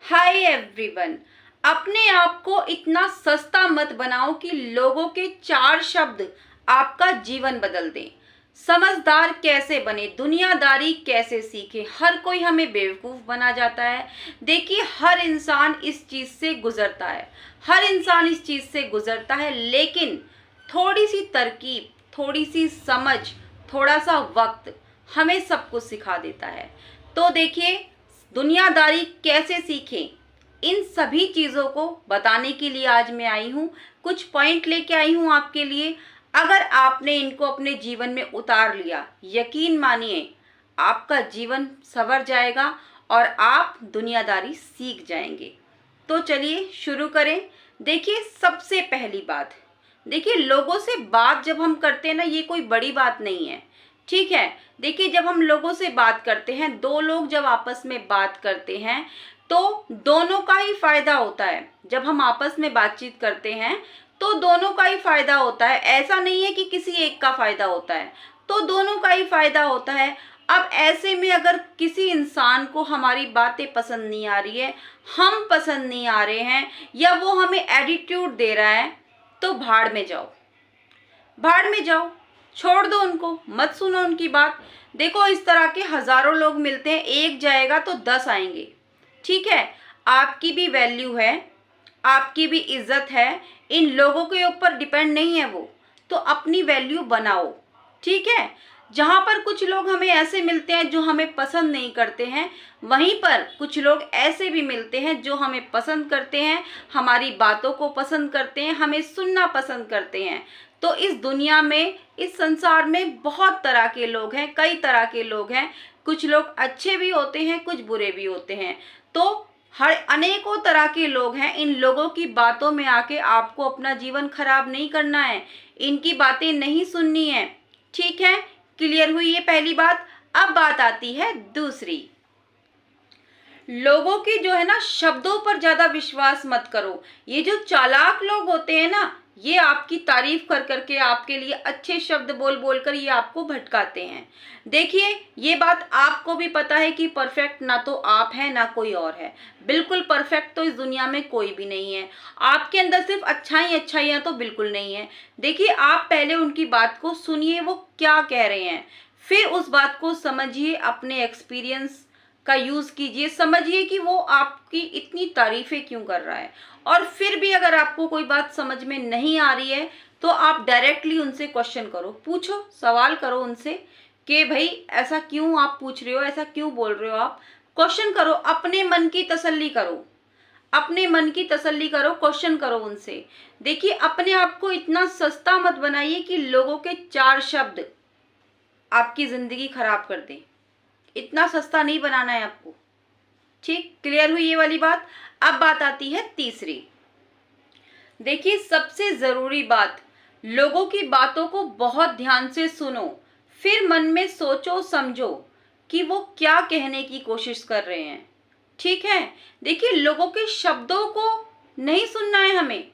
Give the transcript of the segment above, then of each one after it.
Hi everyone. अपने आप को इतना सस्ता मत बनाओ कि लोगों के चार शब्द आपका जीवन बदल दें। समझदार कैसे बने, दुनियादारी कैसे सीखे। हर कोई हमें बेवकूफ बना जाता है। देखिए, हर इंसान इस चीज से गुजरता है, हर इंसान इस चीज से गुजरता है, लेकिन थोड़ी सी तरकीब, थोड़ी सी समझ, थोड़ा सा वक्त हमें सब कुछ सिखा देता है। तो देखिए, दुनियादारी कैसे सीखें, इन सभी चीज़ों को बताने के लिए आज मैं आई हूँ। कुछ पॉइंट लेके आई हूँ आपके लिए। अगर आपने इनको अपने जीवन में उतार लिया, यकीन मानिए आपका जीवन संवर जाएगा और आप दुनियादारी सीख जाएंगे। तो चलिए शुरू करें। देखिए, सबसे पहली बात, देखिए लोगों से बात जब हम करते हैं ना, ये कोई बड़ी बात नहीं है। ठीक है। देखिए, जब हम लोगों से बात करते हैं, दो लोग जब आपस में बात करते हैं तो दोनों का ही फायदा होता है। जब हम आपस में बातचीत करते हैं तो दोनों का ही फायदा होता है। ऐसा नहीं है कि किसी एक का फायदा होता है, तो दोनों का ही फायदा होता है। अब ऐसे में अगर किसी इंसान को हमारी बातें पसंद नहीं आ रही है, हम पसंद नहीं आ रहे हैं, या वो हमें एटीट्यूड दे रहा है, तो भाड़ में जाओ, भाड़ में जाओ, छोड़ दो उनको, मत सुनो उनकी बात। देखो, इस तरह के हजारों लोग मिलते हैं, एक जाएगा तो 10 आएंगे। ठीक है। आपकी भी वैल्यू है, आपकी भी इज्जत है, इन लोगों के ऊपर डिपेंड नहीं है वो। तो अपनी वैल्यू बनाओ। ठीक है। जहां पर कुछ लोग हमें ऐसे मिलते हैं जो हमें पसंद नहीं करते हैं, वहीं पर कुछ लोग ऐसे भी मिलते हैं जो हमें पसंद करते हैं, हमारी बातों को पसंद करते हैं, हमें सुनना पसंद करते हैं। तो इस दुनिया में, इस संसार में बहुत तरह के लोग हैं, कई तरह के लोग हैं। कुछ लोग अच्छे भी होते हैं, कुछ बुरे भी होते हैं। तो हर अनेकों तरह के लोग हैं। इन लोगों की बातों में आके आपको अपना जीवन खराब नहीं करना है, इनकी बातें नहीं सुननी है। ठीक है। क्लियर हुई ये पहली बात। अब बात आती है दूसरी। लोगों की जो है ना, शब्दों पर ज्यादा विश्वास मत करो। ये जो चालाक लोग होते हैं ना, ये आपकी तारीफ कर करके, आपके लिए अच्छे शब्द बोल बोल कर ये आपको भटकाते हैं। देखिए, ये बात आपको भी पता है कि परफेक्ट ना तो आप हैं ना कोई और है। बिल्कुल परफेक्ट तो इस दुनिया में कोई भी नहीं है। आपके अंदर सिर्फ अच्छाइयाँ तो बिल्कुल नहीं है। देखिए, आप पहले उनकी बात को सुनिए, वो क्या कह रहे हैं, फिर उस बात को समझिए, अपने एक्सपीरियंस का यूज कीजिए, समझिए कि वो आपकी इतनी तारीफें क्यों कर रहा है। और फिर भी अगर आपको कोई बात समझ में नहीं आ रही है, तो आप डायरेक्टली उनसे क्वेश्चन करो, पूछो, सवाल करो उनसे कि भाई ऐसा क्यों आप पूछ रहे हो, ऐसा क्यों बोल रहे हो। आप क्वेश्चन करो, अपने मन की तसल्ली करो, अपने मन की तसल्ली करो, क्वेश्चन करो उनसे। देखिए, अपने आप को इतना सस्ता मत बनाइए कि लोगों के चार शब्द आपकी जिंदगी खराब कर दें। इतना सस्ता नहीं बनाना है आपको। ठीक, क्लियर हुई ये वाली बात। अब बात आती है तीसरी। देखिए, सबसे जरूरी बात, लोगों की बातों को बहुत ध्यान से सुनो, फिर मन में सोचो समझो कि वो क्या कहने की कोशिश कर रहे हैं। ठीक है। देखिए, लोगों के शब्दों को नहीं सुनना है हमें,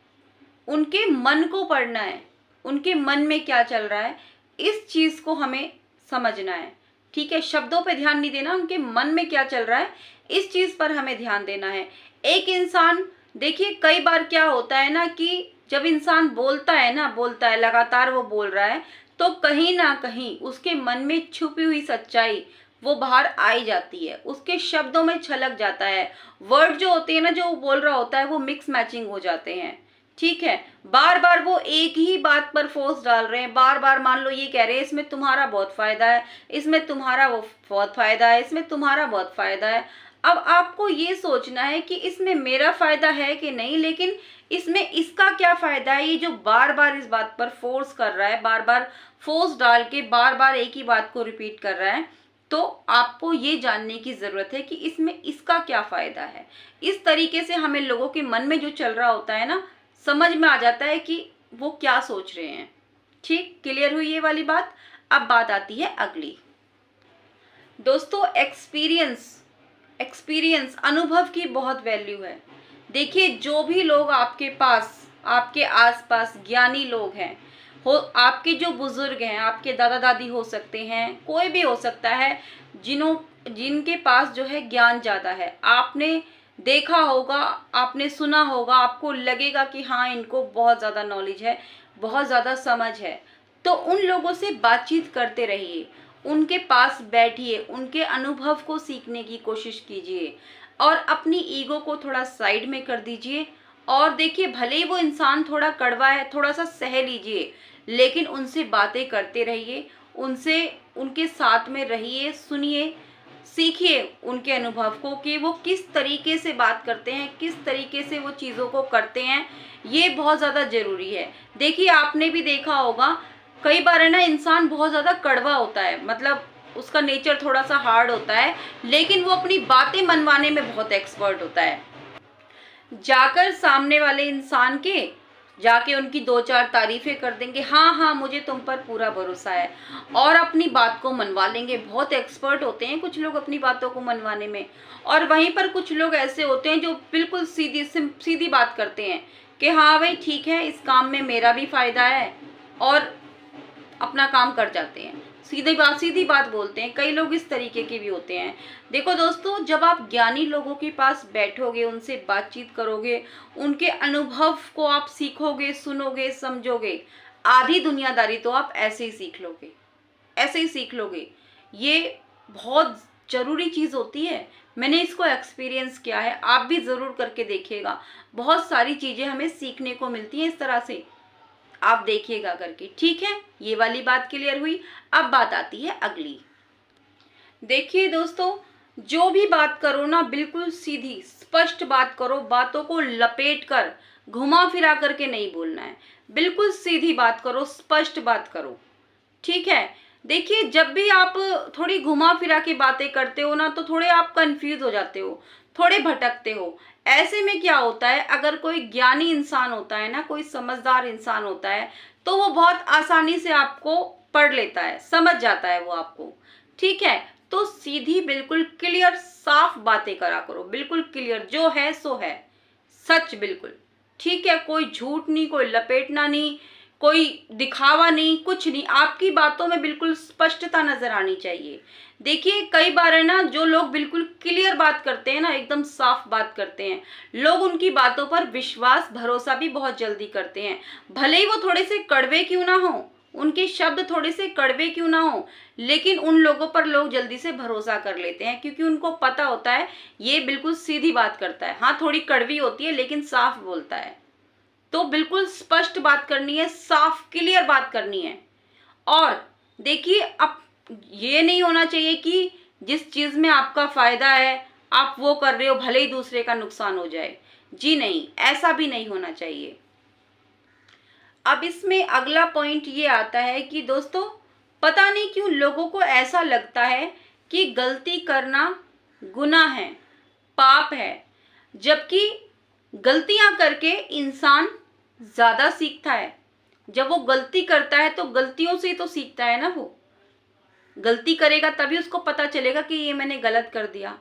उनके मन को पढ़ना है। उनके मन में क्या चल रहा है, इस चीज को हमें समझना है। ठीक है। शब्दों पे ध्यान नहीं देना, उनके मन में क्या चल रहा है, इस चीज पर हमें ध्यान देना है। एक इंसान, देखिए कई बार क्या होता है ना, कि जब इंसान बोलता है ना, बोलता है, लगातार वो बोल रहा है, तो कहीं ना कहीं उसके मन में छुपी हुई सच्चाई वो बाहर आई जाती है, उसके शब्दों में छलक जाता है। वर्ड जो होते हैं ना, जो वो बोल रहा होता है, वो मिक्स मैचिंग हो जाते हैं। ठीक है। बार बार वो एक ही बात पर फोर्स डाल रहे हैं, बार बार मान लो ये कह रहे हैं इसमें तुम्हारा बहुत फायदा है, इसमें तुम्हारा वो बहुत फायदा है, इसमें तुम्हारा बहुत फायदा है। अब आपको ये सोचना है कि इसमें मेरा फायदा है कि नहीं, लेकिन इसमें इसका क्या फायदा है। ये जो बार बार इस बात पर फोर्स कर रहा है, बार बार फोर्स डाल के बार बार एक ही बात को रिपीट कर रहा है, तो आपको ये जानने की जरूरत है कि इसमें इसका क्या फायदा है। इस तरीके से हमें लोगों के मन में जो चल रहा होता है ना, समझ में आ जाता है कि वो क्या सोच रहे हैं। ठीक, क्लियर हुई ये वाली बात। अब बात आती है अगली। दोस्तों, एक्सपीरियंस, एक्सपीरियंस, अनुभव की बहुत वैल्यू है। देखिए, जो भी लोग आपके पास, आपके आसपास ज्ञानी लोग हैं, हो, आपके जो बुजुर्ग हैं, आपके दादा दादी हो सकते हैं, कोई भी हो सकता है, जिन्हों जिनके पास जो है ज्ञान ज़्यादा है, आपने देखा होगा, आपने सुना होगा, आपको लगेगा कि हाँ इनको बहुत ज़्यादा नॉलेज है, बहुत ज़्यादा समझ है, तो उन लोगों से बातचीत करते रहिए, उनके पास बैठिए, उनके अनुभव को सीखने की कोशिश कीजिए और अपनी ईगो को थोड़ा साइड में कर दीजिए। और देखिए, भले ही वो इंसान थोड़ा कड़वा है, थोड़ा सा सह लीजिए, लेकिन उनसे बातें करते रहिए, उनसे उनके साथ में रहिए, सुनिए, सीखिए उनके अनुभव को कि वो किस तरीके से बात करते हैं, किस तरीके से वो चीज़ों को करते हैं। ये बहुत ज़्यादा ज़रूरी है। देखिए, आपने भी देखा होगा, कई बार है ना, इंसान बहुत ज़्यादा कड़वा होता है, मतलब उसका नेचर थोड़ा सा हार्ड होता है, लेकिन वो अपनी बातें मनवाने में बहुत एक्सपर्ट होता है। जाकर सामने वाले इंसान के जाके उनकी दो चार तारीफें कर देंगे, हाँ हाँ मुझे तुम पर पूरा भरोसा है, और अपनी बात को मनवा लेंगे। बहुत एक्सपर्ट होते हैं कुछ लोग अपनी बातों को मनवाने में। और वहीं पर कुछ लोग ऐसे होते हैं जो बिल्कुल सीधी बात करते हैं कि हाँ भाई ठीक है, इस काम में मेरा भी फायदा है, और अपना काम कर जाते हैं, सीधी बात बोलते हैं। कई लोग इस तरीके के भी होते हैं। देखो दोस्तों, जब आप ज्ञानी लोगों के पास बैठोगे, उनसे बातचीत करोगे, उनके अनुभव को आप सीखोगे, सुनोगे, समझोगे, आधी दुनियादारी तो आप ऐसे ही सीख लोगे, ऐसे ही सीख लोगे। ये बहुत ज़रूरी चीज़ होती है। मैंने इसको एक्सपीरियंस किया है, आप भी ज़रूर करके देखिएगा। बहुत सारी चीज़ें हमें सीखने को मिलती हैं इस तरह से, आप देखिएगा करके। ठीक है, ये वाली बात क्लियर हुई। अब बात आती है अगली। देखिए दोस्तों, जो भी बात करो ना, बिल्कुल सीधी स्पष्ट बात करो, बातों को लपेट कर घुमा फिरा करके नहीं बोलना है। बिल्कुल सीधी बात करो, स्पष्ट बात करो, ठीक है। देखिए, जब भी आप थोड़ी घुमा फिरा के बातें करते हो ना, तो थोड़े आप कंफ्यूज हो जाते हो, थोड़े भटकते हो। ऐसे में क्या होता है, अगर कोई ज्ञानी इंसान होता है ना, कोई समझदार इंसान होता है, तो वो बहुत आसानी से आपको पढ़ लेता है, समझ जाता है वो आपको, ठीक है। तो सीधी बिल्कुल क्लियर साफ बातें करा करो, बिल्कुल क्लियर, जो है सो है, सच बिल्कुल, ठीक है। कोई झूठ नहीं, कोई लपेटना नहीं, कोई दिखावा नहीं, कुछ नहीं। आपकी बातों में बिल्कुल स्पष्टता नजर आनी चाहिए। देखिए, कई बार है ना, जो लोग बिल्कुल क्लियर बात करते हैं ना, एकदम साफ बात करते हैं, लोग उनकी बातों पर विश्वास भरोसा भी बहुत जल्दी करते हैं। भले ही वो थोड़े से कड़वे क्यों ना हो, उनके शब्द थोड़े से कड़वे क्यों ना हो, लेकिन उन लोगों पर लोग जल्दी से भरोसा कर लेते हैं, क्योंकि उनको पता होता है ये बिल्कुल सीधी बात करता है। हाँ, थोड़ी कड़वी होती है लेकिन साफ बोलता है। तो बिल्कुल स्पष्ट बात करनी है, साफ क्लियर बात करनी है। और देखिए, अब ये नहीं होना चाहिए कि जिस चीज में आपका फायदा है आप वो कर रहे हो, भले ही दूसरे का नुकसान हो जाए। जी नहीं, ऐसा भी नहीं होना चाहिए। अब इसमें अगला पॉइंट ये आता है कि दोस्तों, पता नहीं क्यों लोगों को ऐसा लगता है कि गलती करना गुनाह है, पाप है, जबकि गलतियां करके इंसान ज्यादा सीखता है। जब वो गलती करता है तो गलतियों से ही तो सीखता है ना। वो गलती करेगा तभी उसको पता चलेगा कि ये मैंने गलत कर दिया।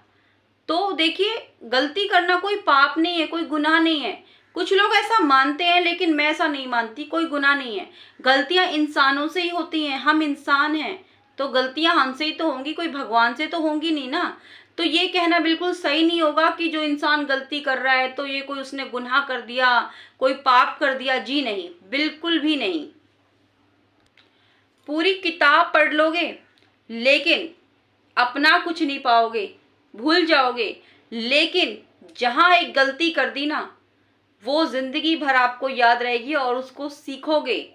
तो देखिए, गलती करना कोई पाप नहीं है, कोई गुनाह नहीं है। कुछ लोग ऐसा मानते हैं, लेकिन मैं ऐसा नहीं मानती। कोई गुनाह नहीं है, गलतियां इंसानों से ही होती हैं, हम इंसान हैं, तो गलतियां हमसे ही तो होंगी, कोई भगवान से तो होंगी नहीं ना। तो ये कहना बिल्कुल सही नहीं होगा कि जो इंसान गलती कर रहा है तो ये कोई उसने गुनाह कर दिया, कोई पाप कर दिया। जी नहीं, बिल्कुल भी नहीं। पूरी किताब पढ़ लोगे लेकिन अपना कुछ नहीं पाओगे, भूल जाओगे। लेकिन जहां एक गलती कर दी ना, वो जिंदगी भर आपको याद रहेगी और उसको सीखोगे,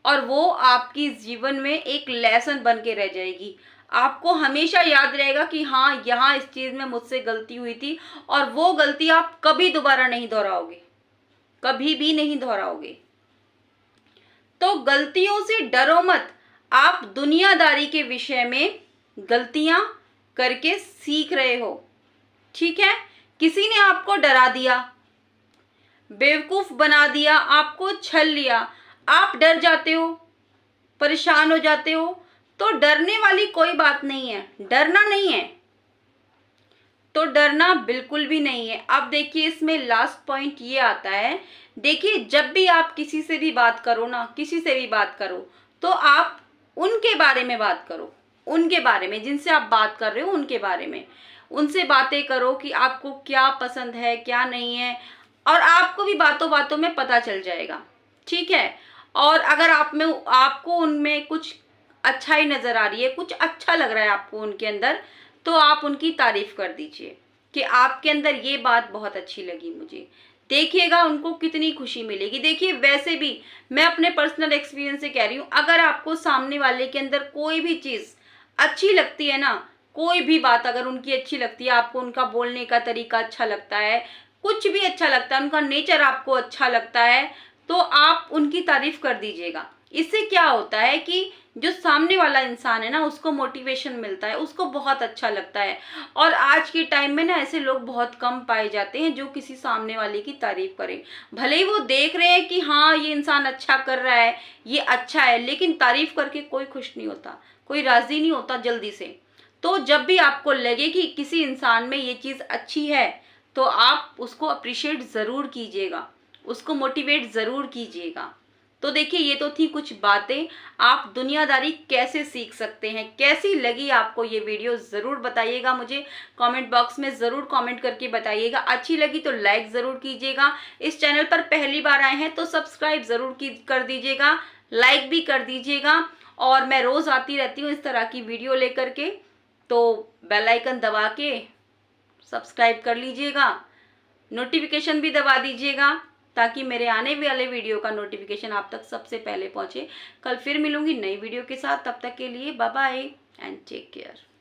और वो आपकी जीवन में एक लेसन बन के रह जाएगी। आपको हमेशा याद रहेगा कि हाँ, यहाँ इस चीज में मुझसे गलती हुई थी, और वो गलती आप कभी दोबारा नहीं दोहराओगे, कभी भी नहीं दोहराओगे। तो गलतियों से डरो मत। आप दुनियादारी के विषय में गलतियां करके सीख रहे हो, ठीक है। किसी ने आपको डरा दिया, बेवकूफ बना दिया, आपको छल लिया, आप डर जाते हो, परेशान हो जाते हो। तो डरने वाली कोई बात नहीं है, डरना नहीं है, तो डरना बिल्कुल भी नहीं है। अब देखिए, इसमें लास्ट पॉइंट ये आता है। देखिए, जब भी आप किसी से भी बात करो ना, किसी से भी बात करो, तो आप उनके बारे में बात करो, उनके बारे में, जिनसे आप बात कर रहे हो उनके बारे में। उनसे बातें करो कि आपको क्या पसंद है क्या नहीं है, और आपको भी बातों बातों में पता चल जाएगा, ठीक है। और अगर आपको उनमें कुछ अच्छाई नज़र आ रही है, कुछ अच्छा लग रहा है आपको उनके अंदर, तो आप उनकी तारीफ़ कर दीजिए कि आपके अंदर ये बात बहुत अच्छी लगी मुझे। देखिएगा उनको कितनी खुशी मिलेगी। देखिए वैसे भी मैं अपने पर्सनल एक्सपीरियंस से कह रही हूँ, अगर आपको सामने वाले के अंदर कोई भी चीज़ अच्छी लगती है ना, कोई भी बात अगर उनकी अच्छी लगती है, आपको उनका बोलने का तरीका अच्छा लगता है, कुछ भी अच्छा लगता है, उनका नेचर आपको अच्छा लगता है, तो आप उनकी तारीफ कर दीजिएगा। इससे क्या होता है कि जो सामने वाला इंसान है ना, उसको मोटिवेशन मिलता है, उसको बहुत अच्छा लगता है। और आज के टाइम में ना ऐसे लोग बहुत कम पाए जाते हैं जो किसी सामने वाले की तारीफ करें। भले ही वो देख रहे हैं कि हाँ ये इंसान अच्छा कर रहा है, ये अच्छा है, लेकिन तारीफ करके कोई खुश नहीं होता, कोई राजी नहीं होता जल्दी से। तो जब भी आपको लगे कि किसी इंसान में ये चीज़ अच्छी है, तो आप उसको अप्रिशिएट ज़रूर कीजिएगा, उसको मोटिवेट ज़रूर कीजिएगा। तो देखिए ये तो थी कुछ बातें, आप दुनियादारी कैसे सीख सकते हैं। कैसी लगी आपको ये वीडियो ज़रूर बताइएगा, मुझे कमेंट बॉक्स में ज़रूर कमेंट करके बताइएगा। अच्छी लगी तो लाइक ज़रूर कीजिएगा। इस चैनल पर पहली बार आए हैं तो सब्सक्राइब ज़रूर कर दीजिएगा, लाइक भी कर दीजिएगा। और मैं रोज़ आती रहती हूँ इस तरह की वीडियो लेकर के, तो बेल आइकन दबा के सब्सक्राइब कर लीजिएगा, नोटिफिकेशन भी दबा दीजिएगा, ताकि मेरे आने वाले वीडियो का नोटिफिकेशन आप तक सबसे पहले पहुंचे। कल फिर मिलूंगी नई वीडियो के साथ, तब तक के लिए bye bye and take care.